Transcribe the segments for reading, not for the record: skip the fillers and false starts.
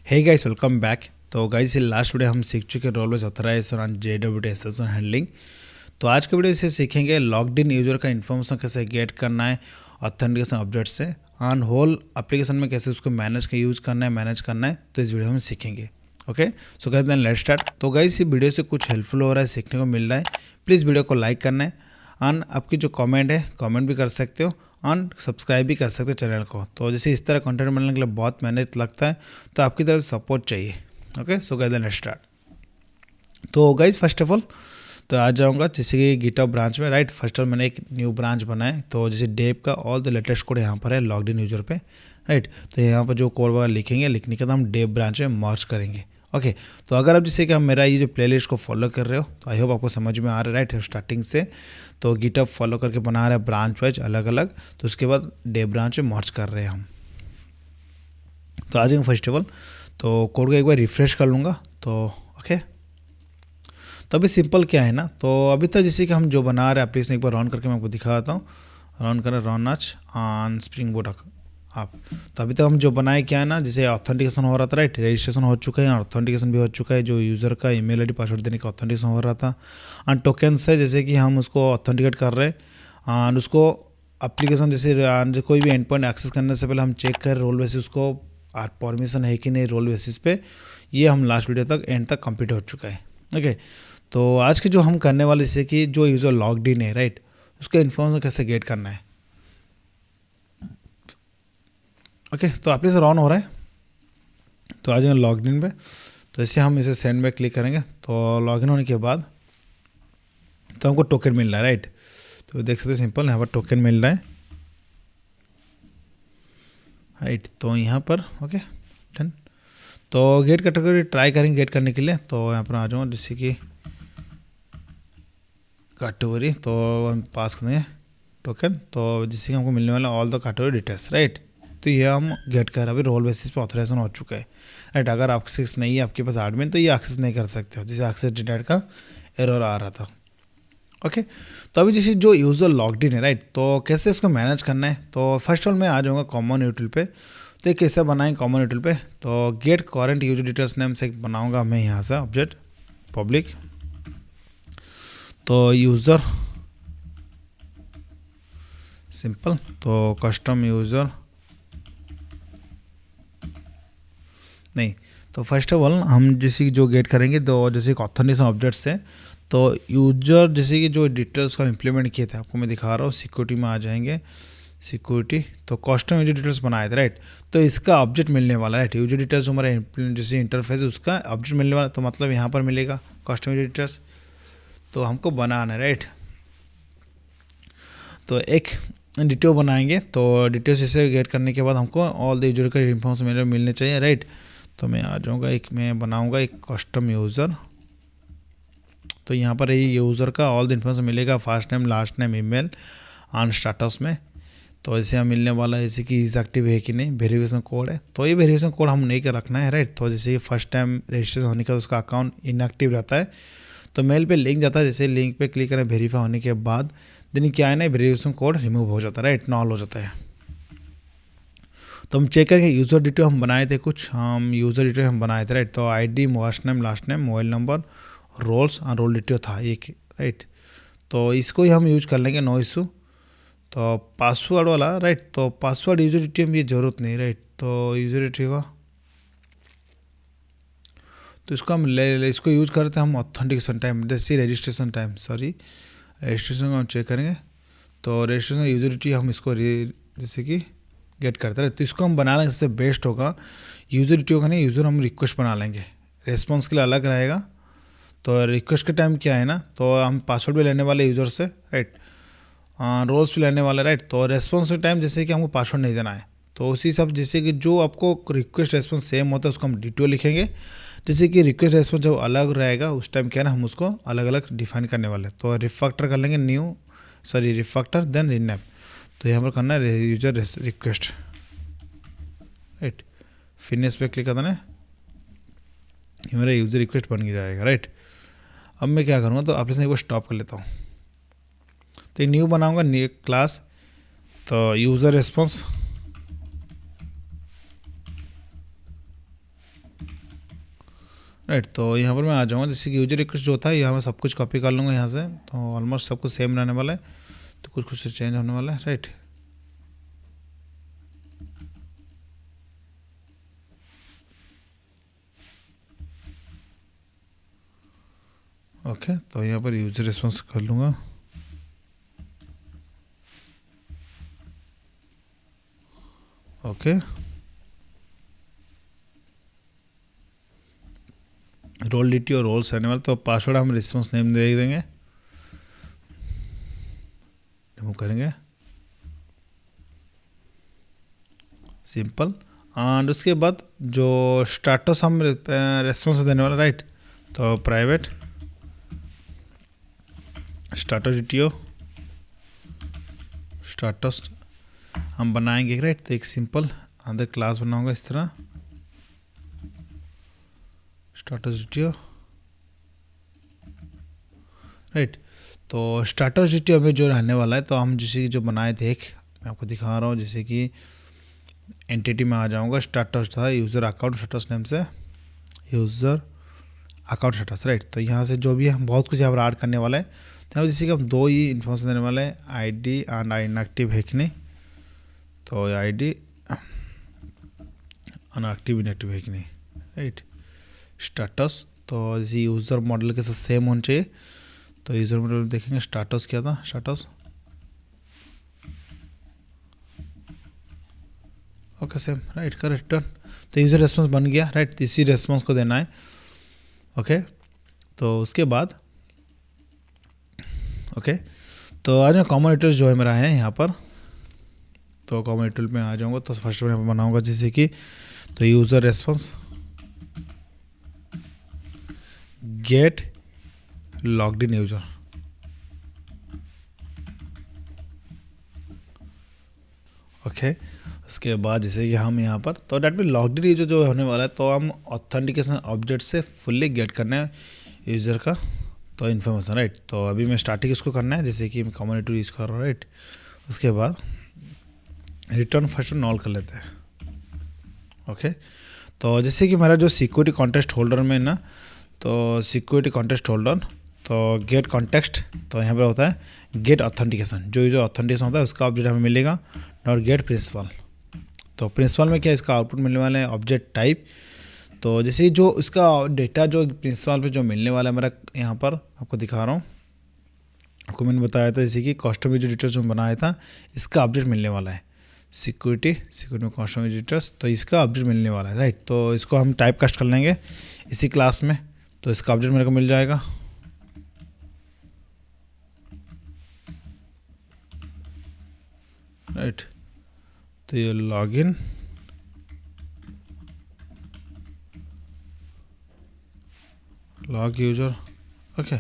हे guys, welcome back. तो guys, ये last video हम सीख चुके role base authorization and JWT handling. तो आज के वीडियो से सीखेंगे लॉग्ड इन यूजर का इन्फॉर्मेशन कैसे गेट करना है ऑथेंटिकेशन अपडेट से, ऑन होल एप्लीकेशन में कैसे उसको मैनेज करना है। तो इस वीडियो में सीखेंगे। ओके, सो कहते हैं लेट्स स्टार्ट। तो गाइस, ये वीडियो से कुछ हेल्पफुल हो रहा है, सीखने को मिल रहा है। प्लीज़ वीडियो को लाइक करना है, ऑन आपकी जो कमेंट है कमेंट भी कर सकते हो, ऑन सब्सक्राइब भी कर सकते हो चैनल को। तो जैसे इस तरह कंटेंट बनाने के लिए बहुत मेहनत लगता है, तो आपकी तरफ सपोर्ट चाहिए। Okay, so guys let's start. तो गाइस, फर्स्ट ऑफ ऑल तो आ जाऊँगा जैसे कि गिटहब ब्रांच में, राइट। फर्स्ट ऑफ ऑल मैंने एक न्यू ब्रांच बनाया, तो जैसे डेव का ऑल द लेटेस्ट कोड यहाँ पर है लॉग्ड इन यूजर पे, राइट। तो यहाँ पर जो कोड वगैरह लिखेंगे, लिखने के बाद हम डेव ब्रांच में मर्ज करेंगे। ओके, तो अगर आप जैसे कि हम मेरा ये जो प्लेलिस्ट को फॉलो कर रहे हो, तो आई होप आपको समझ में आ रहा है, राइट, स्टार्टिंग से। तो गिटहब फॉलो करके बना रहे हैं ब्रांच वाइज अलग अलग, तो उसके बाद डेव ब्रांच में मर्ज कर रहे हैं हम। तो आ जाएंगे फर्स्ट ऑफ ऑल, तो कोड को एक बार रिफ्रेश कर लूँगा। तो ओके, तो अभी सिंपल क्या है ना, तो अभी तक जैसे कि हम जो बना रहे हैं एप्लीकेशन, एक बार रन करके मैं आपको दिखाता हूँ। रन करें, रन आज ऑन स्प्रिंग बोट आप। तो अभी तक हम जो बनाए क्या है ना, जैसे ऑथेंटिकेशन हो रहा था, राइट। रजिस्ट्रेशन हो चुका है, ऑथेंटिकेशन भी हो चुका है, जो यूज़र का ईमेल आईडी पासवर्ड देने का ऑथेंटिकेशन हो रहा था। और टोकन्स है, जैसे कि हम उसको ऑथेंटिकेट कर रहे हैं और उसको एप्लीकेशन जैसे कोई भी एंड पॉइंट एक्सेस करने से पहले हम चेक कर रोल बेसिस उसको परमिशन है कि नहीं रोल बेसिस पे। ये हम लास्ट वीडियो तक एंड तक कंप्लीट हो चुका है। ओके, तो आज के जो हम करने वाले जैसे कि जो यूज़र लॉग्ड इन है, राइट, उसका इन्फॉर्मेशन कैसे गेट करना है। ओके, तो एप्लीकेशन ऑन हो रहा है, तो आ जाएंगे लॉग्ड इन पे। तो इसे हम इसे सेंड में क्लिक करेंगे, तो लॉगिन होने के बाद तो हमको टोकन मिल रहा है, राइट। तो देख सकते हैं सिंपल, यहाँ पर टोकन मिल रहा है, राइट। तो यहाँ पर ओके डन। तो गेट कैटेगरी ट्राई करेंगे गेट करने के लिए। तो यहाँ पर आ जाऊँगा जैसे कि कैटेगरी, तो हम पास करेंगे टोकन, तो जिससे कि हमको मिलने वाला all the category details, right. तो ये हम गेट कर अभी रोल बेसिस पे ऑथराइजेशन हो चुका है, राइट। अगर एक्सेस नहीं है आपके पास एडमिन, तो ये एक्सेस नहीं कर सकते हो, जैसे एक्सेस डिटेक्ट का एरर आ रहा था। ओके, तो अभी जैसे जो यूज़र लॉग्ड इन है, राइट, तो कैसे इसको मैनेज करना है। तो फर्स्ट ऑफ ऑल मैं आ जाऊँगा कॉमन यूटिल पे। तो ये कैसे बनाएं कॉमन यूटिल पे, तो get current user details name से बनाऊँगा मैं यहाँ से ऑब्जेक्ट पब्लिक। तो यूज़र सिंपल, तो कस्टम यूज़र नहीं। तो फर्स्ट ऑफ ऑल हम जैसे जो गेट करेंगे, तो जैसे ऑथेंटिकेशन ऑब्जेक्ट्स है, तो यूजर जैसे कि जो डिटेल्स को इम्प्लीमेंट किए थे आपको मैं दिखा रहा हूँ। सिक्योरिटी में आ जाएंगे, सिक्योरिटी, तो कस्टम यूजर डिटेल्स बनाए थे, राइट। तो इसका ऑब्जेक्ट मिलने वाला है, राइट। यूजर डिटेल्स हमारा जैसे इंटरफेस है उसका ऑब्जेक्ट मिलने वाला, तो मतलब यहाँ पर मिलेगा कस्टम यूजर डिटेल्स। तो हमको बनाना है, राइट। तो एक डिटेल बनाएंगे, तो डिटेल्स इसे गेट करने के बाद हमको ऑल द यूजर का इन्फॉर्मेशन मिलने चाहिए, राइट। तो मैं आ जाऊँगा, मैं बनाऊँगा एक कस्टम यूज़र। तो यहाँ पर ये यूज़र का ऑल द इन्फॉर्मेशन मिलेगा, first name, last name, email, on status में। तो ऐसे हम मिलने वाला है जैसे कि इज एक्टिव है कि नहीं, वेरिफिकेशन कोड है, तो ये वेरिफिकेशन कोड हम नहीं कर रखना है, राइट। तो जैसे फर्स्ट टाइम रजिस्ट्रेशन होने का उसका अकाउंट इनएक्टिव रहता है, तो मेल पे लिंक जाता है, जैसे लिंक पे क्लिक करें वेरीफाई होने के बाद देन क्या है ना, वेरिफिकेशन कोड रिमूव हो जाता है, राइट, नॉल हो जाता है। तो हम चेक करेंगे यूज़र डिटेल हम बनाए थे, कुछ हम यूज़र डिटेल हम बनाए थे, राइट। तो ID, first name, last name, mobile number, roles और रोल डिटेल था एक, राइट। तो इसको ही हम यूज कर लेंगे, नो इशू। तो पासवर्ड वाला, राइट, तो पासवर्ड यूजर डिटेल में ये ज़रूरत नहीं, राइट। तो यूजर डिटेल का तो इसको हम ले इसको यूज करते हैं हम ऑथेंटिकेशन टाइम, जैसे रजिस्ट्रेशन टाइम, सॉरी रजिस्ट्रेशन को हम चेक करेंगे। तो रजिस्ट्रेशन यूजर डिटेल हम इसको जैसे कि गेट करते रहे, तो इसको हम बना लेंगे, सबसे बेस्ट होगा यूज़र डिटेल का नहीं, यूज़र हम रिक्वेस्ट बना लेंगे, रेस्पॉन्स के लिए अलग रहेगा। तो रिक्वेस्ट के टाइम क्या है ना, तो हम पासवर्ड भी लेने वाले यूज़र से, राइट, रोल्स भी लेने वाले, राइट। तो रेस्पॉन्स के टाइम जैसे कि हमको पासवर्ड नहीं देना है, तो उसी सब जैसे कि जो आपको रिक्वेस्ट रेस्पॉन्स सेम होता है उसको हम डिटेल लिखेंगे। जैसे कि रिक्वेस्ट रेस्पॉन्स जब अलग रहेगा उस टाइम क्या है ना, हम उसको अलग अलग डिफाइन करने वाले। तो रिफैक्टर कर लेंगे, न्यू सॉरी रिफैक्टर देन रिनैप। तो यहाँ पर करना है यूजर रिक्वेस्ट, राइट। फिनिश पे क्लिक करना है, ये मेरा यूज़र रिक्वेस्ट बन के जाएगा, राइट। अब मैं क्या करूँगा, तो एप्लीकेशन एक बार स्टॉप कर लेता हूँ। तो न्यू बनाऊँगा, न्यू क्लास, तो यूज़र रिस्पॉन्स, राइट। तो यहाँ पर मैं आ जाऊँगा, जैसे कि यूजर रिक्वेस्ट जो था यहाँ मैं सब कुछ कॉपी कर लूँगा यहाँ से, तो ऑलमोस्ट सब कुछ सेम रहने वाला है, तो कुछ कुछ चेंज होने वाला है। Right, okay. तो यहाँ पर यूजर रिस्पॉन्स कर लूँगा। ओके, रोल डी टी और रोल्स रहने वाला, तो पासवर्ड हम रिस्पॉन्स नेम दे देंगे, रिमूव करेंगे, सिंपल। एंड उसके बाद जो स्टेटस हम रिस्पॉन्स देने वाला, राइट, तो private status D T O status हम बनाएंगे, राइट। तो एक सिंपल अंदर क्लास बनाऊंगा इस तरह, status D T O, right. तो स्टेटस डी टी ओ में जो रहने वाला है, तो हम जैसे कि जो बनाए थे, एक मैं आपको दिखा रहा हूँ, जैसे कि एंटिटी में आ जाऊंगा, स्टेटस था यूज़र अकाउंट स्टेटस नेम से यूज़र अकाउंट स्टेटस, राइट। तो यहाँ से जो भी हम बहुत कुछ यहाँ पर ऐड करने वाला है, तो जैसे कि हम दो ही इन्फॉर्मेशन देने वाले हैं, आई डी एंड इनएक्टिव है कि नहीं, तो आई डी अनएक्टिव इनएक्टिव है कि नहीं, राइट। स्टेटस तो जैसे यूज़र मॉडल के साथ सेम होना चाहिए, तो यूज़र मॉडल देखेंगे स्टेटस क्या था, status okay same, right, correct, done. तो यूज़र रेस्पॉन्स बन गया, राइट। तो इसी रेस्पॉन्स को देना है, ओके। तो उसके बाद ओके, तो आज मैं कॉमन डिटेल्स जो है मेरा है यहाँ पर, तो कॉमन डिटेल में आ जाऊँगा, तो फर्स्ट में यहाँ पर बनाऊँगा जैसे कि, तो user response get logged in user, okay. उसके बाद जैसे कि हम यहाँ पर, तो that mean logged in user जो होने वाला है, तो हम ऑथेंटिकेशन ऑब्जेक्ट से फुल्ली गेट करना है यूज़र का तो इन्फॉर्मेशन, राइट। तो अभी मैं स्टार्टिंग इसको करना है, जैसे कि मैं कम्युनिटी यूज़ कर रहा हूँ, राइट। उसके बाद रिटर्न फर्स्ट नॉल कर लेते हैं, ओके। तो जैसे कि मेरा जो सिक्योरिटी कॉन्टेक्स्ट होल्डर में ना, तो सिक्योरिटी कॉन्टेक्स्ट होल्डर, तो गेट कॉन्टेक्स्ट, तो यहाँ पर होता है गेट ऑथेंटिकेशन, जो ऑथेंटिकेशन होता है उसका ऑब्जेक्ट हमें मिलेगा, डॉट गेट प्रिंसिपल। तो प्रिंसिपल में क्या इसका आउटपुट मिलने वाला है, ऑब्जेक्ट टाइप। तो जैसे जो इसका डेटा जो प्रिंसिपल पे जो मिलने वाला है मेरा, यहाँ पर आपको दिखा रहा हूँ, आपको मैंने बताया था जैसे कि कस्टमर जो डिटेल्स में बनाया था, इसका अपडेट मिलने वाला है, सिक्योरिटी में कस्टमर डिटेल्स, तो इसका अपडेट मिलने वाला है, राइट। तो इसको हम टाइप कास्ट कर लेंगे इसी क्लास में, तो इसका अपडेट मेरे को मिल जाएगा, राइट। तो ये लॉगिन लॉग यूजर, ओके।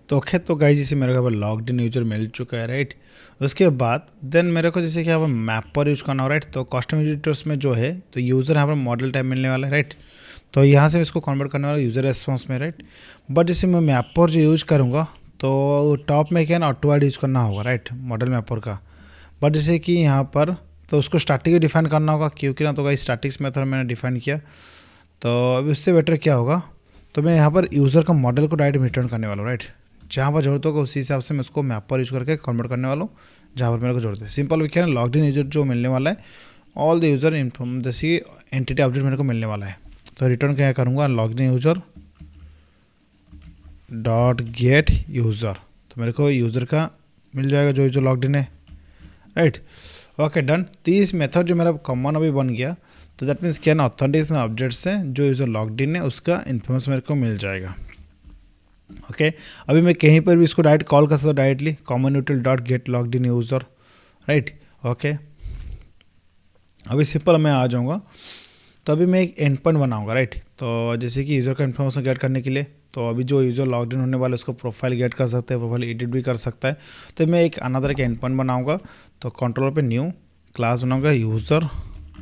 तो ओके, तो गाइस जैसे मेरे को लॉग्ड इन यूजर मिल चुका है, राइट। उसके बाद देन मेरे को जैसे कि यहाँ पर मैप पर यूज़ करना हो, राइट। तो कस्टमर डिटेल्स में जो है, तो यूज़र यहाँ पर मॉडल टाइप मिलने वाला है, राइट। तो यहाँ से इसको कन्वर्ट करने वाला यूज़र रेस्पॉन्स में, राइट। बट जैसे मैं मैपर जो यूज़ करूँगा, तो टॉप में क्या है ना, ऑटोवर्ड यूज़ करना होगा, राइट, मॉडल मैपर का। बट जैसे कि यहाँ पर तो उसको स्टार्टिंग डिफाइन करना होगा, क्योंकि ना तो भाई स्टैटिक्स मेथड मैंने डिफाइन किया, तो अभी उससे बेटर क्या होगा, तो मैं यहाँ पर यूज़र का मॉडल को डायरेक्ट रिटर्न करने वाला हूँ, राइट। जहाँ पर जरूरत होगा उसी हिसाब से मैं उसको मैप पर यूज़ करके कन्वर्ट करने वाला हूँ, जहाँ पर मेरे को जरूरत है। सिंपल क्या है, लॉग्ड इन यूजर जो मिलने वाला है, ऑल द यूज़र इन्फॉर्म जैसे एंटिटी अपडेट मेरे को मिलने वाला है, तो रिटर्न क्या करूँगा, logged in user dot gate user, तो मेरे को यूज़र का मिल जाएगा जो यूज़र लॉग्ड इन है, राइट। Okay done. तो इस मेथड जो मेरा कॉमन अभी बन गया, तो दैट मीन्स क्या ना, ऑथेंटिकेशन अपडेट से जो यूज़र लॉग्ड इन है उसका इन्फॉर्मेशन मेरे को मिल जाएगा, ओके। अभी मैं कहीं पर भी इसको डायरेक्ट कॉल कर सकता हूँ, directly common util dot get logged in user, right, okay. अभी सिंपल मैं आ जाऊँगा, तो अभी मैं एक एंड पॉइंट बनाऊँगा, राइट। तो जैसे कि यूज़र का इन्फॉर्मेशन गेट करने के लिए, तो अभी जो यूज़र लॉग्ड इन होने वाला है उसको प्रोफाइल गेट कर सकते हैं, प्रोफाइल एडिट भी कर सकता है। तो मैं एक अनदर के एंड पॉइंट बनाऊँगा, तो कंट्रोलर पे न्यू क्लास बनाऊँगा यूज़र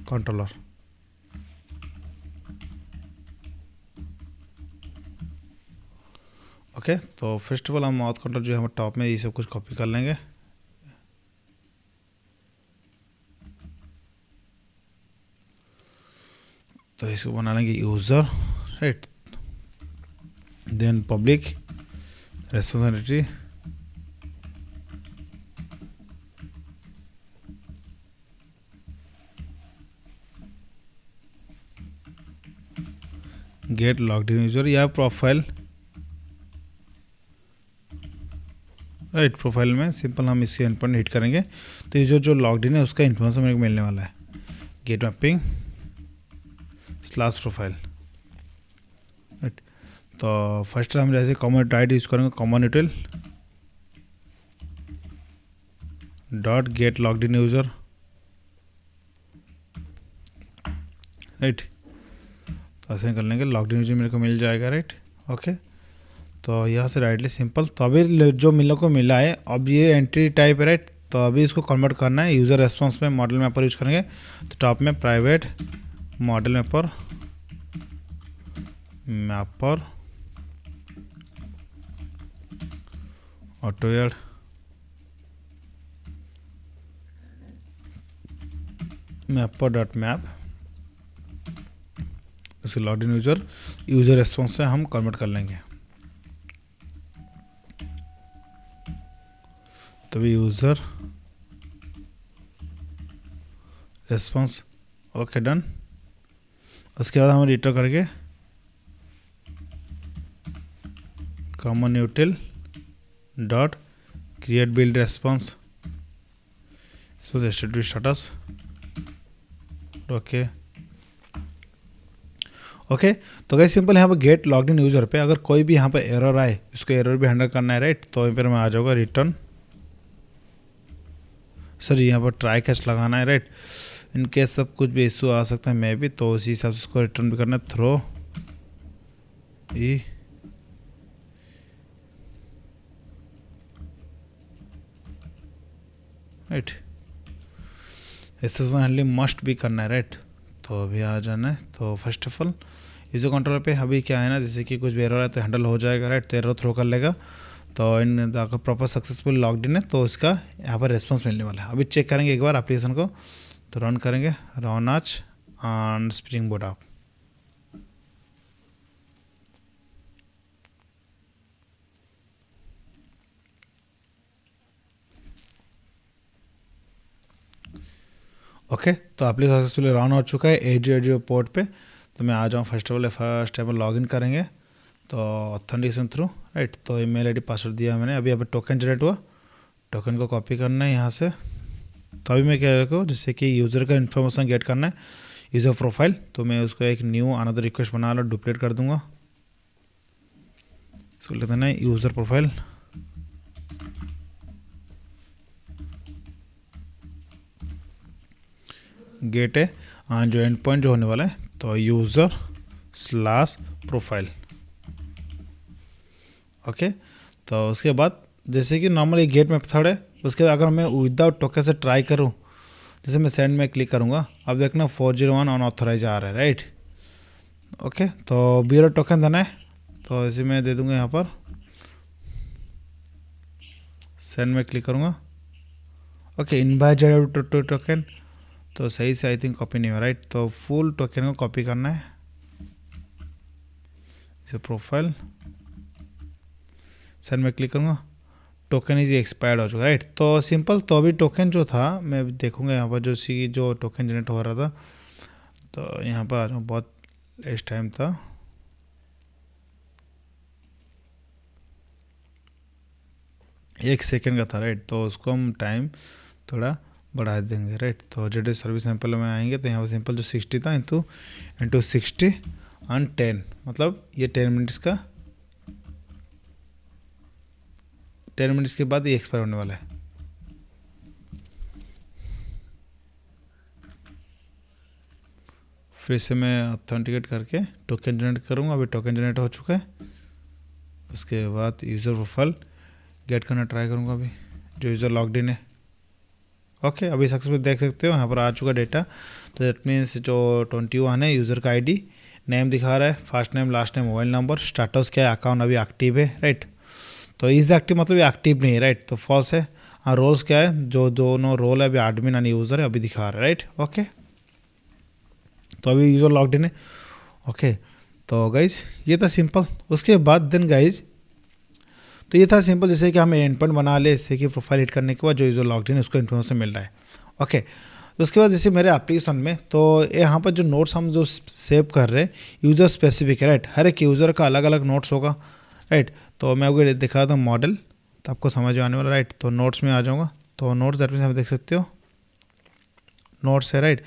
कंट्रोलर, ओके। तो फर्स्ट ऑफ ऑल हम माउथ कंट्रोल जो है हम टॉप में ये सब कुछ कॉपी कर लेंगे, तो इसको बना लेंगे user, right. Then public responsibility, get logged in user या प्रोफाइल, राइट। प्रोफाइल में सिंपल हम इसके एंड पॉइंट हिट करेंगे तो यूज़र जो लॉग्ड इन है उसका इन्फॉर्मेशन मेरे को मिलने वाला है। Get mapping slash profile, right. तो फर्स्ट हम जैसे कॉमन टाइट यूज करेंगे, common util dot get logged in user, right. तो ऐसे कर लेंगे, लॉग्ड इन यूज़र मेरे को मिल जाएगा, राइट। ओके, तो यहाँ से राइटली सिंपल। तो अभी जो को मिला है, अब ये एंट्री टाइप है, राइट। तो अभी इसको कन्वर्ट करना है यूज़र रेस्पॉन्स में, मॉडल मैपर यूज करेंगे। तो टॉप में प्राइवेट मॉडल मैपर ऑटोएड मैपर डॉट मैप, इसके लॉग्ड इन यूज़र रेस्पॉन्स से हम कन्वर्ट कर लेंगे। तभी यूज़र रेस्पॉन्स, ओके डन। उसके बाद हम रिटर्न करके common util dot create build response status, okay. Okay, तो गाइस सिंपल यहाँ पर गेट लॉग्ड इन यूज़र पे अगर कोई भी यहाँ पर एरर आए, उसको एरर भी हैंडल करना है, राइट। तो यहाँ पर मैं आ जाऊँगा रिटर्न, सर यहाँ पर ट्राई कैच लगाना है, राइट। इनकेस सब कुछ भी इशू आ सकता है मैं भी, तो उसी हिसाब से उसको रिटर्न भी करना है, थ्रो ई, राइट। एक्सेप्शन हैंडलिंग मस्ट भी करना है, राइट। तो अभी आ जाना है। तो first of all user controller पे अभी क्या है ना, जैसे कि कुछ भी एरर है तो हैंडल हो जाएगा, राइट। तो एरर थ्रो कर लेगा। तो इन अगर प्रॉपर सक्सेसफुल लॉग्ड इन है तो इसका यहाँ पर रेस्पॉन्स मिलने वाला है। अभी चेक करेंगे एक बार एप्लीकेशन को, तो रन करेंगे रन आज ऑन स्प्रिंग बोर्ड आप। ओके, तो एप्लीकेशन सक्सेसफुली रन हो चुका है 8080 पोर्ट पे। तो मैं आ जाऊँ फर्स्ट ऑफ ऑल लॉगिन करेंगे, तो ऑथेंटिकेशन थ्रू, राइट। तो ईमेल आईडी पासवर्ड दिया मैंने। अभी यहाँ पे टोकन जनरेट हुआ, टोकन को कॉपी करना है यहाँ से। तो अभी मैं क्या रखूँ, जैसे कि यूज़र का इन्फॉर्मेशन गेट करना है, यूज़र प्रोफाइल। तो मैं उसको एक न्यू अनदर रिक्वेस्ट बना लो, डुप्लीकेट कर दूंगा। इसको लिख देना है यूज़र प्रोफाइल, गेट है जो एंड पॉइंट जो होने वाला है, तो यूज़र स्लैश प्रोफाइल, ओके। तो उसके बाद जैसे कि नॉर्मल एक गेट मेथड है, उसके बाद अगर मैं विदाउट टोकन से ट्राई करूं, जैसे मैं सेंड में क्लिक करूंगा, अब देखना 401 अनऑथराइज आ रहा है, राइट। ओके, तो बीरो टोकन देना है, तो इसे मैं दे दूंगा यहाँ पर, सेंड में क्लिक करूंगा, ओके। इनवाइट टोकन, तो सही से आई थिंक कॉपी नहीं हुआ, राइट। तो फुल टोकन को कॉपी करना है, इसे प्रोफाइल, सेंड में क्लिक करूँगा, टोकन इज एक्सपायर्ड हो चुका, राइट। तो सिंपल। तो अभी टोकन जो था मैं देखूंगा यहाँ पर, जो टोकन जनरेट हो रहा था, तो यहाँ पर आ जाऊँ, बहुत लेस टाइम था, एक सेकेंड का था, राइट। तो उसको हम टाइम थोड़ा बढ़ा देंगे, राइट। तो जेड सर्विस सैंपल में आएंगे, तो यहाँ पर सिंपल जो 60 था इंटू 60 ऑन 10, मतलब ये 10 मिनट्स का, 10 मिनट्स के बाद ये एक्सपायर होने वाला है। फिर से मैं ऑथेंटिकेट करके टोकन जनरेट करूँगा। अभी टोकन जनरेट हो चुका है। उसके बाद यूज़र प्रोफाइल गेट करना ट्राई करूँगा, अभी जो यूज़र लॉग्ड इन है, ओके। अभी सक्सेसफुल देख सकते हो यहाँ पर आ चुका डेटा। तो दैट मीन्स जो 21 है यूज़र का आईडी, नेम दिखा रहा है, first name, last name, mobile number, status क्या है, अकाउंट अभी एक्टिव है, राइट। तो इज एक्टिव मतलब ये एक्टिव नहीं है, राइट। तो फॉल्स है। और रोल्स क्या है, जो दोनों रोल है अभी एडमिन एंड यूज़र है, अभी दिखा रहा है, राइट, ओके। तो अभी यूज़र लॉग्ड इन है। ओके, तो गाइज ये था सिंपल। उसके बाद देन गाइज तो ये था सिंपल, जैसे कि हम एंड पॉइंट बना ले, जैसे कि प्रोफाइल हिट करने के बाद जो यूज़र लॉग्ड इन है उसको इन्फॉर्मेशन मिल रहा है। ओके, तो उसके बाद जैसे मेरे एप्लीकेशन में तो यहाँ पर जो नोट्स हम जो सेव कर रहे हैं यूज़र स्पेसिफिक है, राइट। हर एक यूज़र का अलग अलग नोट्स होगा, राइट। तो मैं आपको दिखाता हूँ मॉडल, तो आपको समझ आने वाला, राइट। तो नोट्स में आ जाऊँगा, तो नोट्स दैट मीन्स आप देख सकते हो नोट्स है, राइट।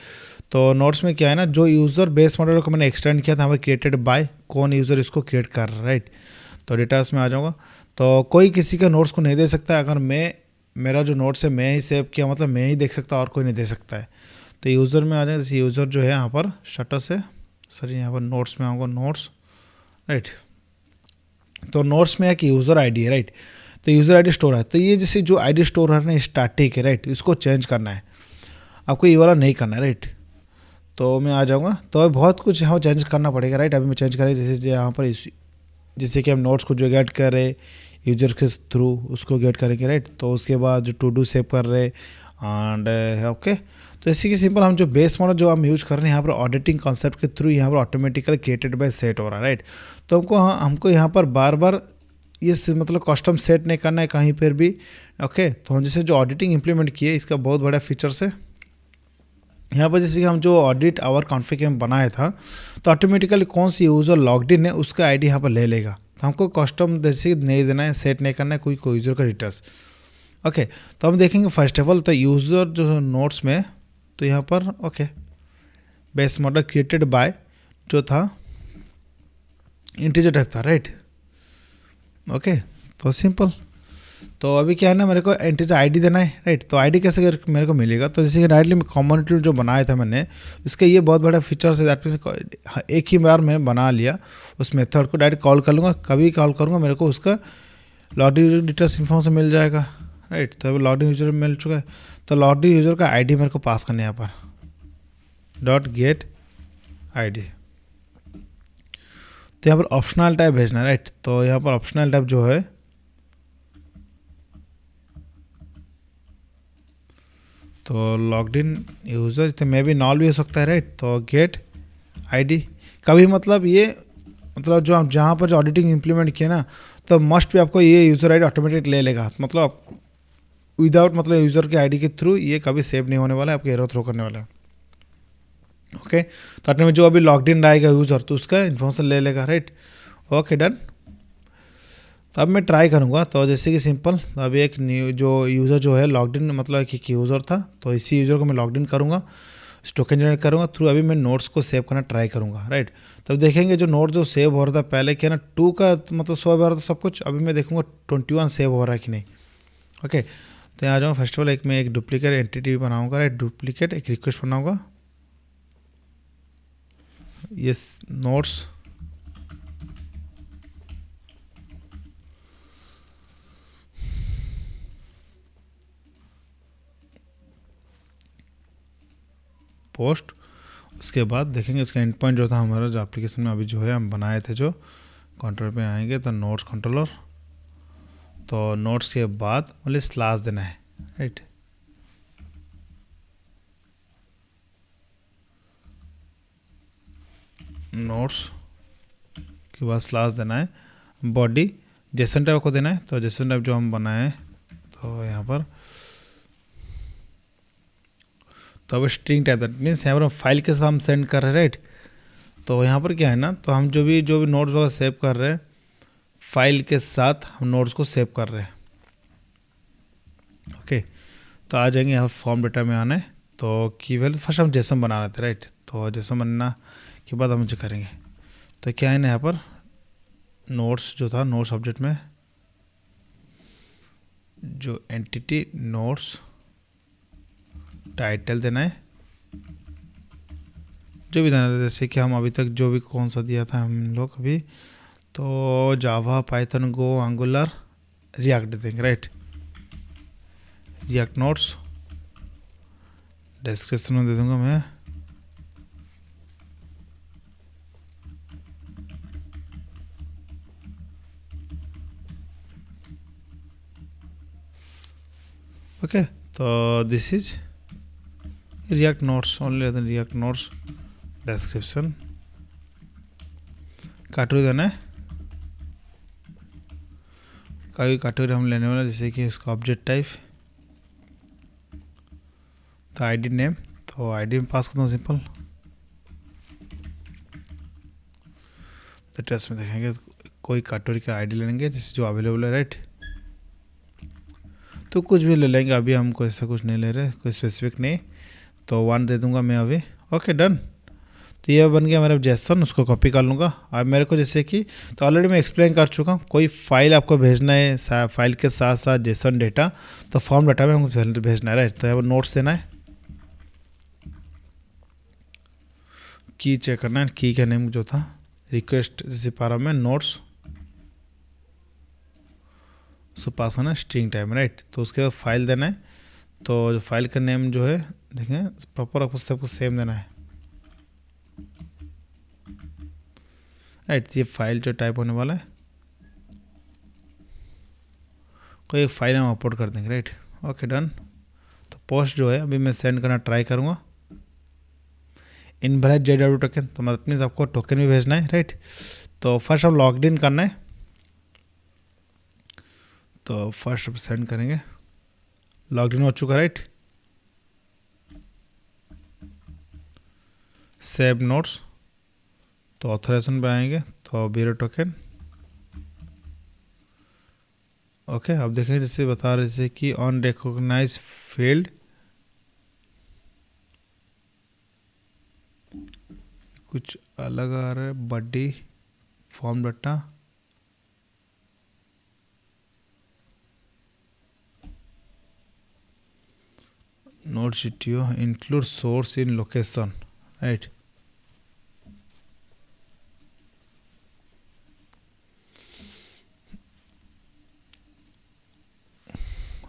तो नोट्स में क्या है ना, जो यूज़र बेस मॉडल को मैंने एक्सटेंड किया था हमें क्रिएटेड बाय, कौन यूज़र इसको क्रिएट कर रहा है, राइट। तो डेटास में आ जाऊँगा, तो कोई किसी का नोट्स को नहीं दे सकता। अगर मैं मेरा जो नोट्स है मैं ही सेव किया मतलब मैं ही देख सकता और कोई नहीं दे सकता है। तो यूज़र में आ जाए, जैसे यूज़र जो है यहाँ पर स्टेटस है, सॉरी यहाँ पर नोट्स में आऊँगा, नोट्स, राइट। तो नोट्स में है कि यूज़र आईडी है, राइट। तो यूज़र आईडी स्टोर है, तो ये जैसे जो आईडी स्टोर है ना स्टैटिक है, राइट। इसको चेंज करना है आपको, ये वाला नहीं करना है, राइट। तो मैं आ जाऊँगा, तो बहुत कुछ यहाँ चेंज करना पड़ेगा, राइट। अभी मैं चेंज करें, जैसे यहाँ पर जैसे कि हम नोट्स को जो गेट कर रहे यूजर के थ्रू उसको गेट करेंगे, राइट। तो उसके बाद जो टू डू सेव कर रहे एंड ओके। तो इसी के सिंपल हम जो बेस मॉडल जो हम यूज कर रहे हैं यहाँ पर ऑडिटिंग कॉन्सेप्ट के थ्रू यहाँ पर ऑटोमेटिकली क्रिएटेड बाय सेट हो रहा है, राइट। तो हमको यहाँ पर बार बार ये मतलब कस्टम सेट नहीं करना है कहीं पर भी। ओके, तो हम जैसे जो ऑडिटिंग इंप्लीमेंट किए इसका बहुत बड़ा फीचर्स है यहाँ पर। जैसे कि हम जो ऑडिट आवर कॉन्फ़िग में बनाया था तो ऑटोमेटिकली कौन सी यूज़र लॉग्ड इन है उसका आईडी यहाँ पर ले लेगा। तो हमको कस्टम जैसे नहीं देना है, सेट नहीं करना है कोई यूज़र का डिटेल्स। ओके, तो हम देखेंगे फर्स्ट ऑफ ऑल तो यूज़र जो नोट्स में, तो यहाँ पर okay base model created by जो था इंटीजर टाइप था, राइट। ओके, तो सिंपल। तो अभी क्या है ना, मेरे को इंटीजर आईडी देना है, राइट। तो आईडी कैसे मेरे को मिलेगा, तो जैसे कि डायरेक्टली कॉमन टूल जो बनाया था मैंने उसके ये बहुत बड़ा फीचर्स है, दैट मीन्स एक ही बार मैं बना लिया उस मेथड को, डायरेक्ट कॉल कर लूँगा, कभी कॉल करूँगा मेरे को उसका लॉगिन डिटेल्स इन्फॉर्मेशन मिल जाएगा, राइट। तो अभी लॉगिन यूजर मिल चुका है, तो लॉगिन यूजर का आईडी मेरे को पास करना है यहाँ पर डॉट गेट आईडी। तो यहाँ पर ऑप्शनल टाइप भेजना है, राइट। तो यहाँ पर ऑप्शनल टाइप जो है तो लॉग्ड इन यूज़र, तो मे भी नॉल भी हो सकता है, राइट। तो गेट आईडी कभी मतलब ये मतलब जो आप जहाँ पर जो ऑडिटिंग इंप्लीमेंट किए ना तो मस्ट भी आपको ये यूज़र आईडी ऑटोमेटिक ले लेगा, मतलब विदाउट मतलब यूज़र के आईडी के थ्रू ये कभी सेव नहीं होने वाला है, आपको एरर थ्रो करने वाला है। ओके, तो अपने में जो अभी लॉग्ड इन रहेगा यूज़र तो उसका इन्फॉर्मेशन ले लेगा, राइट। Okay, done. तो अब मैं ट्राई करूँगा, तो जैसे कि सिंपल अभी एक न्यू जो यूज़र जो है लॉग्ड इन मतलब कि यूज़र था, तो इसी यूज़र को मैं लॉग्ड इन करूँगा, टोकन जनरेट करूँगा थ्रू, अभी मैं नोट्स को सेव करना ट्राई करूँगा, राइट। तब देखेंगे जो नोट जो सेव हो रहा था पहले क्या ना 2 का मतलब 100 हो रहा था सब कुछ, अभी मैं देखूँगा 21 सेव हो रहा है कि नहीं। ओके, तो यहाँ आ जाऊँगा, फर्स्ट ऑफ ऑल मैं एक डुप्लीकेट एंटिटी बनाऊँगा, राइट। डुप्लीकेट एक रिक्वेस्ट बनाऊँगा, ये नोट्स पोस्ट। उसके बाद देखेंगे इसका एंड पॉइंट जो था हमारा जो एप्लीकेशन में अभी जो है हम बनाए थे, जो कंट्रोल पे आएंगे तो नोट्स कंट्रोलर, तो नोट्स के बाद मतलब स्लैश देना है, राइट। नोट्स के बाद स्लैश देना है, बॉडी जेसन टाइप को देना है, तो जेसन टाइप जो हम बनाए तो यहाँ पर तो अब स्ट्रिंग टाइप दैट मीन्स यहाँ पर फाइल के साथ हम सेंड कर रहे हैं, राइट। तो यहाँ पर क्या है ना, तो हम जो भी नोट्स वगैरह सेव कर रहे हैं फाइल के साथ हम नोट्स को सेव कर रहे हैं। ओके, तो आ जाएंगे यहाँ फॉर्म डेटा में आना है, तो की वैल्यू फर्स्ट हम जेसन बना रहे थे, राइट। तो जेसन बनना के बाद हम जो करेंगे तो क्या है ना, यहाँ पर नोट्स जो था नोट्स ऑब्जेक्ट में जो एंटिटी नोट्स टाइटल देना है, जो भी देना है, जैसे कि हम अभी तक जो भी कौन सा दिया था हम लोग अभी, तो जावा पाइथन गो एंगुलर रिएक्ट दे देंगे, राइट। रिएक्ट नोट्स डिस्क्रिप्शन में दे दूंगा मैं, okay, तो this is react notes only react notes description category देना है, कोई कैटेगरी हम लेने वाला, जैसे कि उसका ऑब्जेक्ट टाइप, तो आईडी नेम, तो आईडी में पास करता हूँ सिंपल। तो टेस्ट में देखेंगे कोई कैटेगरी का आईडी लेंगे जैसे जो अवेलेबल है, राइट। तो कुछ भी ले लेंगे, अभी हमको ऐसा कुछ नहीं ले रहे, कोई स्पेसिफिक नहीं, तो 1 दे दूंगा मैं अभी। Okay done. तो ये बन गया मेरा जेसन, उसको कॉपी कर लूँगा। अब मेरे को जैसे कि तो ऑलरेडी मैं एक्सप्लेन कर चुका हूँ, कोई फाइल आपको भेजना है, फाइल के साथ साथ जेसन डेटा, तो फॉर्म डाटा में हमको भेजना है, राइट। तो यहाँ पर नोट्स देना है, की चेक करना है, की का नेम जो था रिक्वेस्ट जैसे पारा में नोट्स, उसको पास करना है स्ट्रिंग टाइम, राइट। तो उसके बाद फाइल देना है, तो फाइल का नेम जो है देखें प्रॉपर आपको सब कुछ सेम देना है, राइट। ये फाइल जो टाइप होने वाला है, कोई एक फाइल हम अपलोड कर देंगे, राइट। Okay done. तो पोस्ट जो है अभी मैं सेंड करना ट्राई करूँगा, इनवैलिड JW टोकन, तो मतलब मीन्स आपको टोकन भी भेजना है, राइट। तो फर्स्ट हम लॉग्ड इन करना है, तो फर्स्ट सेंड करेंगे, लॉग्ड इन हो चुका, राइट। सेव नोट्स, तो ऑथराइजेशन पे आएंगे, तो बीरो टोकन, ओके। अब देखें जैसे बता रहे थे कि ऑन रिकॉग्नाइज फील्ड, कुछ अलग आ रहा है, body form data, note GTO include source इन लोकेशन, राइट।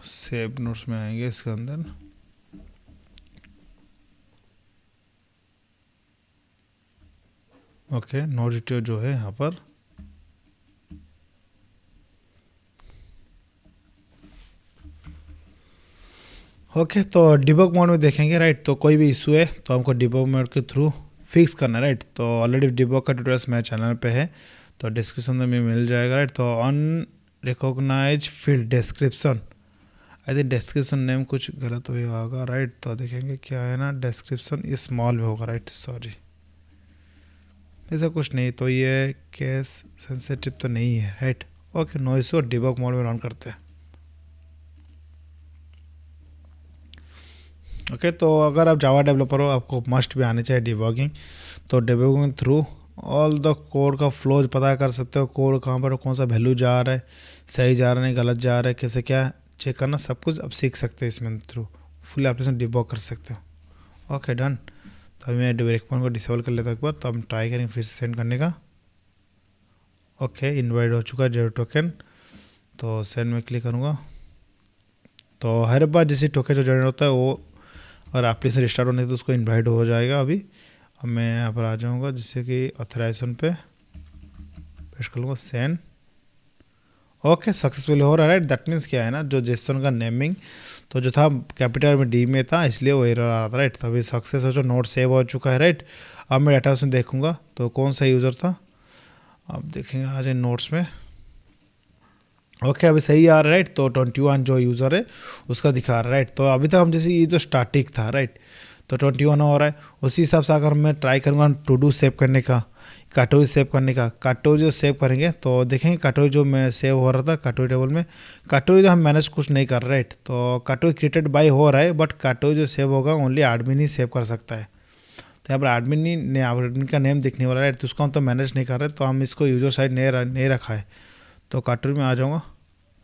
सेव नोट्स में आएंगे इसके अंदर, ओके। नोट GTO जो है यहाँ पर, ओके। तो डिबग मोड में देखेंगे, राइट। तो कोई भी इशू है तो हमको डिबग मोड के थ्रू फिक्स करना है, राइट। तो ऑलरेडी डिबग का ट्यूटोरियल मेरे चैनल पे है, तो डिस्क्रिप्शन में मिल जाएगा, राइट। तो on recognize field description, I think description name कुछ गलत हुआ होगा, राइट। तो देखेंगे क्या है ना, डिस्क्रिप्शन स्मॉल में होगा, राइट, सॉरी, ऐसा कुछ नहीं। तो ये केस सेंसिटिव तो नहीं है, right. Okay, no issue. Debug mode में रन करते हैं, ओके। तो अगर आप जावा डेवलपर हो, आपको मस्ट भी आने चाहिए डिबगिंग। तो debugging through all the code का फ्लोज पता कर सकते हो, कोड कहाँ पर कौन सा वैल्यू जा रहा है, सही जा रहा है, नहीं गलत जा रहा है, कैसे क्या चेक करना, सब कुछ अब सीख सकते हो इसमें थ्रू, फुल एप्लीकेशन डिबग कर सकते हो। Okay done. तो अभी मैं ब्रेक पॉइंट को डिसेबल कर लेता हूँ एक बार, तो हम ट्राई करेंगे फिर से सेंड करने का। ओके, इनवाइट हो चुका है JW टोकन, तो सेंड में क्लिक करूँगा। तो हर बार जैसे टोकन जो जनरेट होता है वो अगर एप्लीकेशन रिस्टार्ट होने तो उसको इनवाइट हो जाएगा। अभी अब मैं यहाँ पर आ जाऊँगा, जैसे कि ऑथराइजेशन पे पेश कर लूँगा, सेंड। ओके, सक्सेसफुल हो रहा है, राइट। दैट मीन्स क्या है ना, जो जेसन का नेमिंग तो जो था कैपिटल में D में था, इसलिए वो एरर आ रहा था, राइट। तो अभी सक्सेस हो जो नोट सेव हो चुका है, राइट। अब मैं डाटा उसमें देखूँगा तो कौन सा यूज़र था, अब देखेंगे आ जाए नोट्स में। ओके, अभी सही आ रहा है, राइट। तो 21 जो यूज़र है उसका दिखा रहा है, राइट। तो अभी तक हम जैसे ये जो स्टार्टिक था, राइट, तो 21 हो रहा है। उसी हिसाब से अगर मैं ट्राई करूँगा टू डू सेव करने का, कैटेगरी सेव करने का, कैटेगरी जो सेव करेंगे तो देखेंगे कैटेगरी जो मैं सेव हो रहा था कैटेगरी टेबल में, कैटेगरी तो हम मैनेज कुछ नहीं कर रहे, राइट। तो कैटेगरी क्रिएटेड बाय हो रहा है, बट कैटेगरी जो सेव होगा ओनली एडमिन ही सेव कर सकता है। तो यहाँ पर एडमिन का नेम दिखने वाला है, राइट। तो उसको हम तो मैनेज नहीं कर रहे, तो हम इसको यूजर साइड नहीं रखा है। तो कैटेगरी में आ जाऊँगा,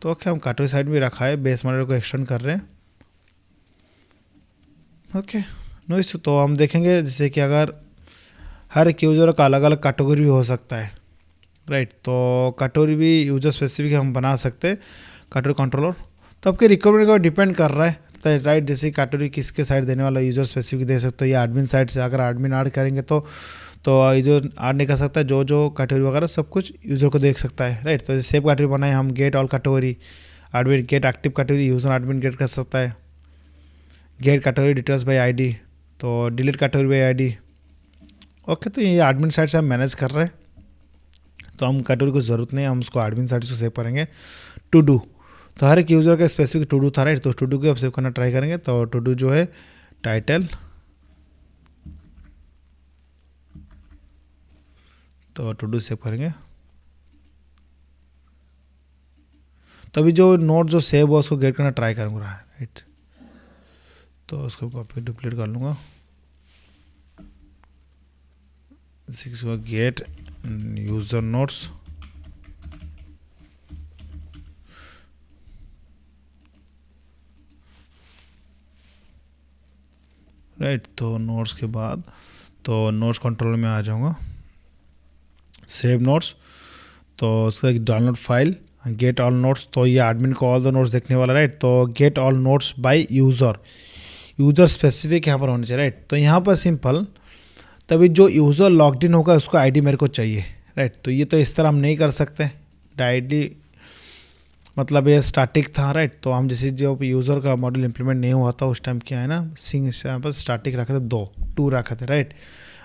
तो ओके, हम कैटेगरी साइड में रखा है, बेस मॉडल को एक्सटेंड कर रहे हैं। Okay, no issue. तो हम देखेंगे जैसे कि अगर हर एक यूज़र का अलग अलग कैटेगरी भी हो सकता है, राइट। तो कैटेगरी भी यूज़र स्पेसिफिक हम बना सकते हैं, कैटेगरी कंट्रोलर। तो आपके रिक्वायरमेंट को डिपेंड कर रहा है, तो राइट, जैसे कैटेगरी किसके साइड देने वाला यूज़र स्पेसिफिक दे सकते हो, या एडमिन साइड से अगर एडमिन ऐड करेंगे तो यूज़र ऐड नहीं कर सकता, जो कैटेगरी वगैरह सब कुछ यूज़र को देख सकता है, राइट। तो जैसे सेव कैटेगरी बनाए हम, get all category, admin get active category, user admin get कर सकता है, get category details by ID, तो delete category by ID। Okay, तो ये एडमिन साइड से हम मैनेज कर रहे हैं, तो हम कैटेगरी की ज़रूरत नहीं है, हम उसको एडमिन साइड से सेव करेंगे। टू डू, तो हर एक यूज़र का स्पेसिफिक टू डू था, राइट, तो टू डू को अब सेव करना ट्राई करेंगे। तो टू डू जो है टाइटल, तो टू डू सेव करेंगे। तो अभी जो नोट जो सेव हुआ उसको गेट करना ट्राई करूँगा, राइट, तो उसको कॉपी डुप्लीट कर लूँगा, गेट यूज़र नोट्स, राइट, तो नोट्स के बाद तो नोट्स कंट्रोल में आ जाऊँगा, सेव नोट्स, तो उसका download file, get all notes, तो ये एडमिन को ऑल द नोट्स देखने वाला, राइट, तो gate all notes by user, user specific यहाँ पर होने चाहिए, राइट, तो यहाँ पर सिंपल, तभी जो यूज़र लॉग्ड इन होगा उसको आईडी मेरे को चाहिए, राइट, तो ये तो इस तरह हम नहीं कर सकते, आईडी मतलब ये स्टैटिक था, राइट, तो हम जैसे जो यूज़र का मॉडल इंप्लीमेंट नहीं हुआ था उस टाइम क्या है ना, सिंग यहाँ पर स्टैटिक रखे थे, 2 रखे थे, राइट,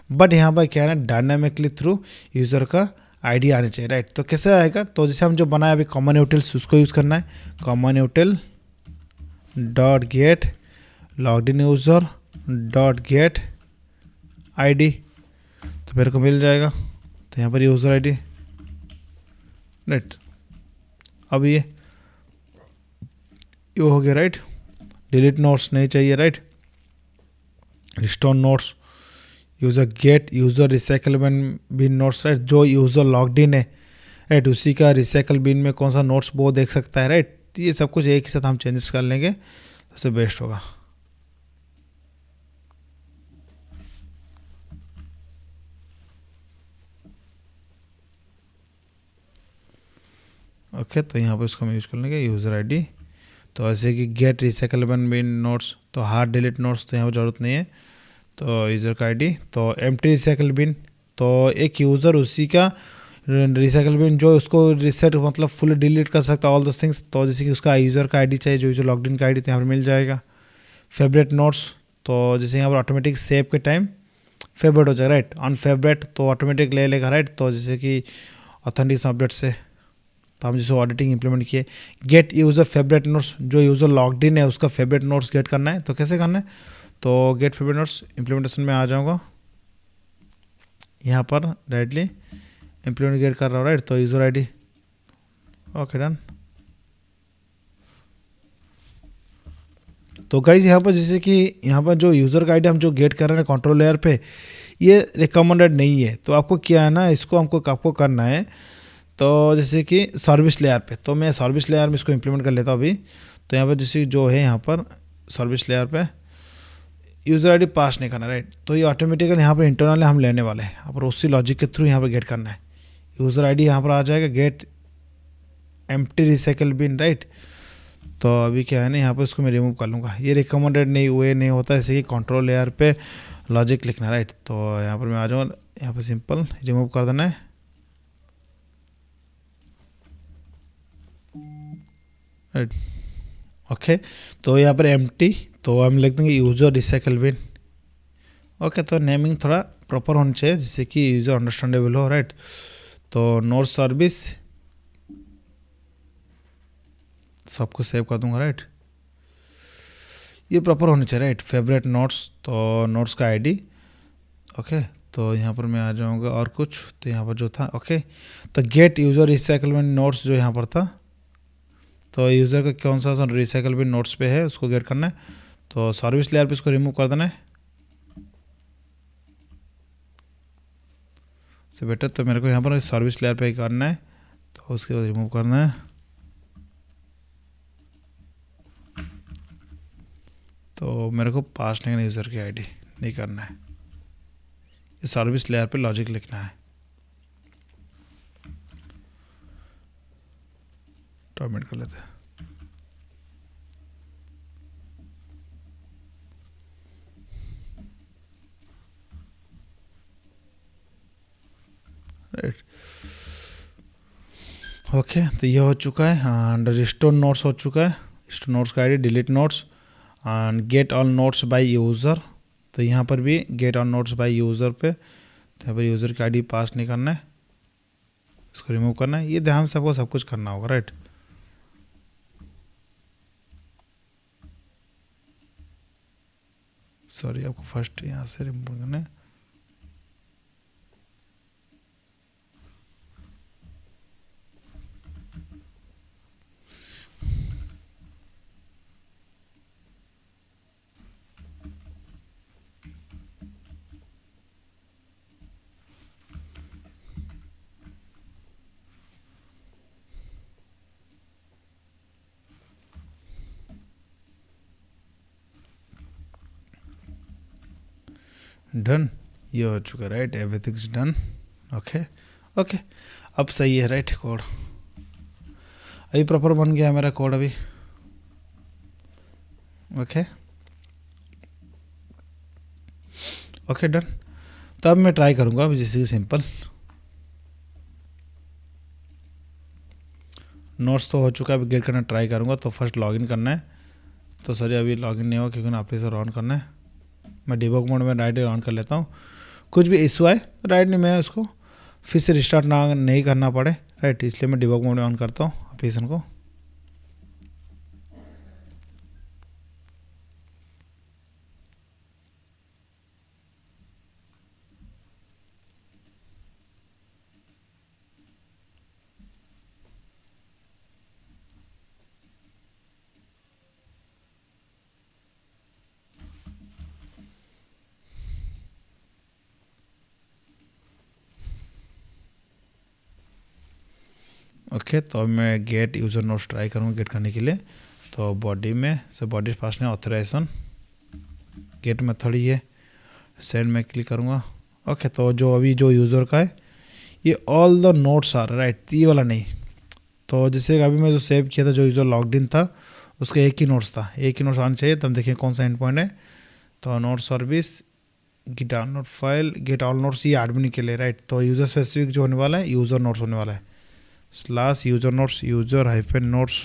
बट यहाँ पर क्या है ना, डायनामिकली थ्रू यूज़र का आईडी आनी चाहिए, राइट, तो कैसे आएगा, तो जैसे हम जो बनाया अभी कॉमन यूटिल्स उसको यूज़ करना है, common util dot get logged in user dot get ID, तो मेरे को मिल जाएगा, तो यहाँ पर यूज़र आईडी, राइट, अब ये हो गया, राइट, डिलीट नोट्स नहीं चाहिए, right, restore notes, user get user recyclement bin notes, right, जो यूज़र लॉग्ड इन है, राइट, उसी का रिसाइकल बिन में कौन सा नोट्स वो देख सकता है, राइट, तो ये सब कुछ एक ही साथ हम चेंजेस कर लेंगे, सबसे बेस्ट होगा। ओके, तो यहाँ पर इसको हम यूज़ कर लेंगे यूज़र आईडी, तो ऐसे कि गेट रिसाइकलेबल बिन नोट्स, तो हार्ड डिलीट नोट्स तो यहाँ पर ज़रूरत नहीं है, तो यूज़र का आईडी, तो एम्प्टी रिसाइकल बिन, तो एक यूज़र उसी का रिसाइकल बिन जो उसको रिसेट मतलब फुल डिलीट कर सकता है ऑल दोस थिंग्स, तो जैसे कि उसका यूज़र का आईडी चाहिए, जो यूज़र लॉग्ड इन का आईडी तो यहाँ पर मिल जाएगा। फेवरेट नोट्स, तो जैसे यहाँ पर ऑटोमेटिक सेव के टाइम फेवरेट हो जाएगा, राइट, ऑन फेवरेट तो ऑटोमेटिक ले लेगा, राइट, तो जैसे कि ऑथेंटिक अपडेट से, तो हम जैसे ऑडिटिंग इंप्लीमेंट किए, गेट यूज़र फेवरेट नोट्स, जो यूज़र लॉग्ड इन है उसका फेवरेट नोट्स गेट करना है, तो कैसे करना है, तो गेट फेवरेट नोट्स इम्प्लीमेंटेशन में आ जाऊँगा, यहाँ पर डायरेक्टली इम्प्लीमेंट गेट कर रहा हूँ, राइट, तो यूज़र आईडी, ओके डन। तो गाइज यहाँ पर जैसे कि यहाँ पर जो यूज़र का आईडी हम जो गेट कर रहे हैं कंट्रोल लेयर पे, ये रिकमेंडेड नहीं है, तो आपको क्या है ना, इसको आपको करना है, तो जैसे कि सर्विस लेयर पे, तो मैं सर्विस लेयर में इसको इम्प्लीमेंट कर लेता हूँ अभी, तो यहाँ पर जैसे जो है यहाँ पर सर्विस लेयर पे यूज़र आईडी पास नहीं करना, राइट, तो ये ऑटोमेटिकली यहाँ पर इंटरनल हम लेने वाले हैं, यहाँ पर उसी लॉजिक के थ्रू यहाँ पर गेट करना है, यूज़र आईडी यहाँ पर आ जाएगा, get empty recycle bin, right, तो अभी क्या है ना, यहाँ पर इसको मैं रिमूव कर लूँगा, ये रिकमेंडेड नहीं हुए नहीं होता, जैसे कि कंट्रोल लेयर पे लॉजिक लिखना, राइट, तो यहाँ पर मैं आ जाऊँगा, यहाँ पर सिंपल रिमूव कर देना है, राइट, ओके, तो यहाँ पर एम्प्टी, तो हम लिख देंगे यूज़र रिसाइकल बिन, ओके, तो नेमिंग थोड़ा प्रॉपर होना चाहिए जिससे कि यूज़र अंडरस्टैंडेबल हो, राइट, तो नोट सर्विस सबको सेव कर दूंगा, राइट, ये प्रॉपर होनी चाहिए, राइट, फेवरेट नोट्स, तो नोट्स का आईडी, ओके, तो यहाँ पर मैं आ जाऊँगा और कुछ, तो यहाँ पर जो था, ओके, तो गेट यूज़र रिसाइकलमेंट नोट्स जो यहाँ पर था, तो यूज़र का कौन सा रिसाइकलमेंट नोट्स पे है उसको गेट करना है, तो सर्विस लेयर पे इसको रिमूव कर देना है, से बेटर, तो मेरे को यहाँ पर सर्विस लेयर पे करना है, तो उसके बाद रिमूव करना है, तो मेरे को पास नहीं करना यूज़र की आईडी नहीं करना है, इस सर्विस लेयर पे लॉजिक लिखना है, टर्मिनेट कर लेते हैं, राइट, ओके, तो ये हो चुका है, एंड रिस्टोर नोट्स हो चुका है, रिस्टोर नोट्स का ID, delete notes and gate all notes by user, तो यहाँ पर भी gate all notes by user पे, तो यहाँ पर यूज़र की आईडी पास नहीं करना है, इसको रिमूव करना है, ये ध्यान से आपको सब कुछ करना होगा, राइट। सॉरी, आपको फर्स्ट यहाँ से रिमूव करना है। डन, ये हो चुका है, right. Everything is done. Okay okay, अब सही है, राइट। कोड अभी प्रॉपर बन गया मेरा कोड अभी। Okay okay, done. तो अब मैं ट्राई करूँगा अभी, जैसे कि सिंपल नोट्स तो हो चुका है, अभी गेट करना ट्राई करूँगा। तो फर्स्ट लॉगिन करना है, तो सॉरी अभी लॉगिन नहीं होगा क्योंकि ना ऑफिसर ऑन करना है। मैं डिबग मोड में राइट ऑन कर लेता हूँ, कुछ भी इशू आए राइट नहीं, मैं उसको फिर से रिस्टार्ट ना नहीं करना पड़े, राइट, इसलिए मैं डिबग मोड में ऑन करता हूँ एप्लीकेशन को। ओके, तो अब मैं गेट यूज़र नोट्स ट्राई करूँगा गेट करने के लिए। तो बॉडी में से बॉडी पास में ऑथराइजेशन गेट मेथड ही है, सेंड में क्लिक करूँगा। ओके, तो जो अभी जो यूज़र का है ये ऑल द नोट्स आ रहा है, राइट, ये वाला नहीं। तो जैसे अभी मैं जो सेव किया था, जो यूज़र लॉग्ड इन था उसका एक ही नोट्स था, एक ही नोट्स आना चाहिए। तब देखिए कौन सा एंड पॉइंट है। तो note service get download file get all notes, ये एडमिन के लिए, राइट। तो यूज़र स्पेसिफिक जो होने वाला है यूज़र नोट्स होने वाला है, slash user notes user hyphen notes.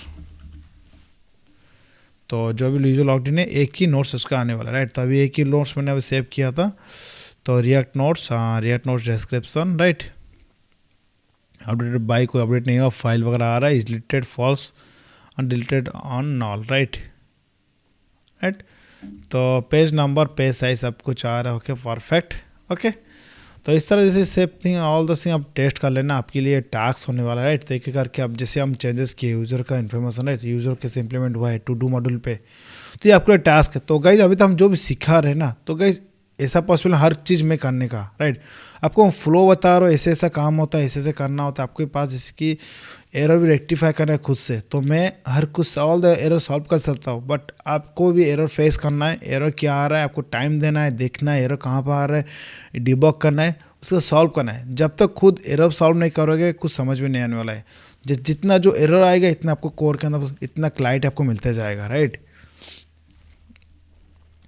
तो जो भी यूज़र लॉग्ड इन है एक ही नोट्स उसका आने वाला है, राइट। तो अभी एक ही नोट्स मैंने अभी सेव किया था। तो रिएक्ट नोट्स, हाँ react notes description, right. Updated by, कोई अपडेट नहीं हुआ, फाइल वगैरह आ रहा है, is deleted false undeleted on null, right right. तो पेज नंबर पेज साइज सब कुछ आ रहा है, ओके परफेक्ट। ओके, तो इस तरह जैसे same thing all the thing आप टेस्ट कर लेना, आपके लिए टास्क होने वाला है, राइट। तो एक एक करके अब जैसे हम चेंजेस किए यूज़र का इन्फॉर्मेशन, राइट, यूज़र कैसे इंप्लीमेंट हुआ है टू डू मॉड्यूल पे, तो ये आपके लिए टास्क है। तो गाइज अभी तो हम जो भी सिखा रहे हैं ना, तो गाइज ऐसा पॉसिबल हर चीज़ में करने का, राइट। आपको फ्लो बता रहा हूँ, ऐसे ऐसा काम होता है, ऐसे ऐसे करना होता है। आपके पास जैसे कि एरर भी रेक्टिफाई करना है खुद से, तो मैं हर कुछ ऑल द एरर सॉल्व कर सकता हूँ। बट आपको भी एरर फेस करना है, एरर क्या आ रहा है आपको टाइम देना है, देखना है एरर कहाँ पर आ रहा है, डिबग करना है, उसको सॉल्व करना है। जब तक खुद एरर सॉल्व नहीं करोगे कुछ समझ में नहीं आने वाला है। जितना जो एरर आएगा इतना आपको कोर के अंदर इतना क्लाइंट आपको मिलते जाएगा, राइट।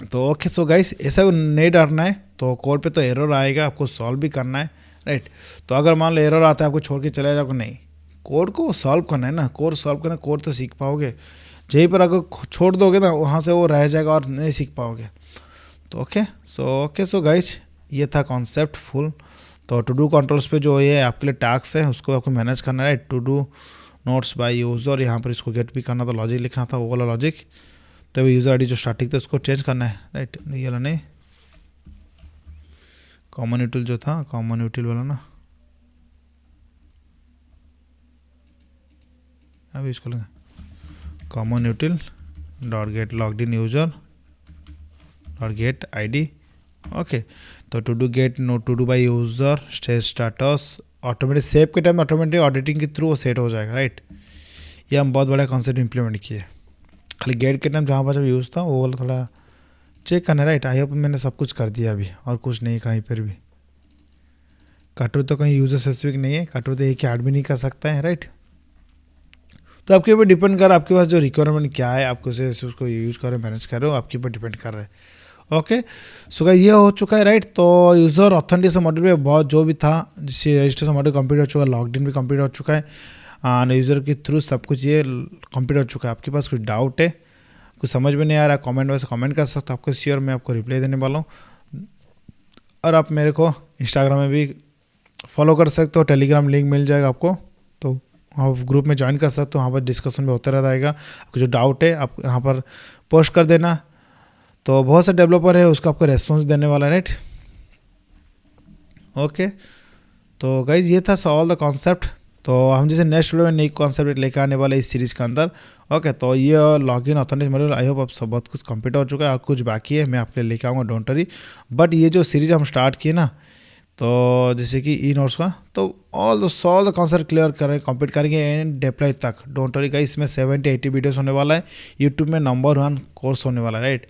तो ओके, सो गाइस ऐसा नहीं डरना है। तो कोड पे तो एरर आएगा, आपको सॉल्व भी करना है, राइट। तो अगर मान लो एरर आता है आपको छोड़ के चले जाओगे, नहीं, कोड को सॉल्व करना है ना, कोड सॉल्व करना, कोड तो सीख पाओगे। जहीं पर अगर छोड़ दोगे ना वहाँ से वो रह जाएगा और नहीं सीख पाओगे। तो ओके सो गाइस ये था कॉन्सेप्ट फुल। तो टू डू कंट्रोल्स पे जो ये आपके लिए टास्क है उसको आपको मैनेज करना है, to do notes by user, यहाँ पर इसको गेट भी करना था, लॉजिक लिखना था, वो वाला लॉजिक। तो यूज़र आईडी जो स्टार्टिंग था उसको चेंज करना है, राइट। ये वाला नहीं, कॉमन यूटिल जो था, कॉमन यूटिल वाला ना, अभी इसको लेंगे common util dot get logged in user dot get ID. Okay, तो to do get no to do by user stage status automatic save के टाइम ऑटोमेटिक ऑडिटिंग के थ्रू वो सेट हो जाएगा, राइट। ये हम बहुत बड़ा कॉन्सेप्ट इंप्लीमेंट किए। खाली गेट के टाइम जहाँ पर जब यूज़ था वो वाला थोड़ा चेक करना, राइट। आई होप मैंने सब कुछ कर दिया अभी, और कुछ नहीं कहीं पर भी। कटरू तो कहीं यूज़र स्पेसिफिक नहीं है, कटरू तो एक ऐड भी नहीं कर सकता है, राइट। तो आपके ऊपर डिपेंड कर आपके पास जो रिक्वायरमेंट क्या है, आपको उसे उसको यूज़ करो मैनेज करो, आपके ऊपर डिपेंड कर रहा है। ओके, सो गाइस ये हो चुका है, राइट। तो यूज़र ऑथेंटिकेशन मॉड्यूल में बहुत जो भी था, जिससे रजिस्ट्रेशन मॉड्यूल कंप्लीट हो चुका है, लॉगिन भी कंप्लीट हो चुका है, यूज़र के थ्रू सब कुछ ये कंप्लीट हो चुका है। आपके पास कुछ डाउट है, कुछ समझ में नहीं आ रहा है, कमेंट वैसे कमेंट कर सकते हो, आपको श्योर मैं आपको रिप्लाई देने वाला हूँ। और आप मेरे को इंस्टाग्राम में भी फॉलो कर सकते हो, टेलीग्राम लिंक मिल जाएगा आपको, तो आप ग्रुप में ज्वाइन कर सकते हो। वहाँ पर डिस्कशन भी होता रहेगा। आपको जो डाउट है आप यहाँ पर पोस्ट कर देना। तो बहुत से डेवलपर है, उसका आपको रेस्पॉन्स देने वाला है, राइट। ओके, तो गाइज ये था ऑल द कॉन्सेप्ट। तो हम जैसे नेक्स्ट वीडियो में नई कॉन्सेप्ट लेकर आने वाले इस सीरीज़ के अंदर। ओके, तो ये login authentic module, I hope आप सब बहुत कुछ कंप्लीट हो चुका है और कुछ बाकी है, मैं आपके लिए लेकर आऊँगा, डोंट वरी। बट ये जो सीरीज़ हम स्टार्ट किए ना, तो जैसे कि ई नोट्स का, तो ऑल द कॉन्सेप्ट क्लियर करें, कंप्लीट करेंगे एंड डिप्लॉय तक, डोंट वरी गाइस। इसमें 70-80 वीडियोस होने वाला है, यूट्यूब में नंबर 1 कोर्स होने वाला है, राइट।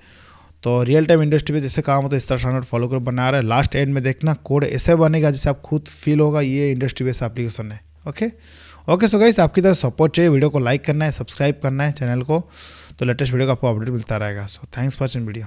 तो रियल टाइम इंडस्ट्री में जैसे काम होता है इस तरह स्टैंडर्ड फॉलो कर बना रहा है। लास्ट एंड में देखना कोड ऐसे बनेगा जिससे आप खुद फील होगा ये इंडस्ट्री बेस्ड एप्लीकेशन है। ओके सो गाइस, आपकी तरफ सपोर्ट चाहिए, वीडियो को लाइक करना है, सब्सक्राइब करना है चैनल को, तो लेटेस्ट वीडियो का आपको अपडेट मिलता रहेगा। So thanks for watching video.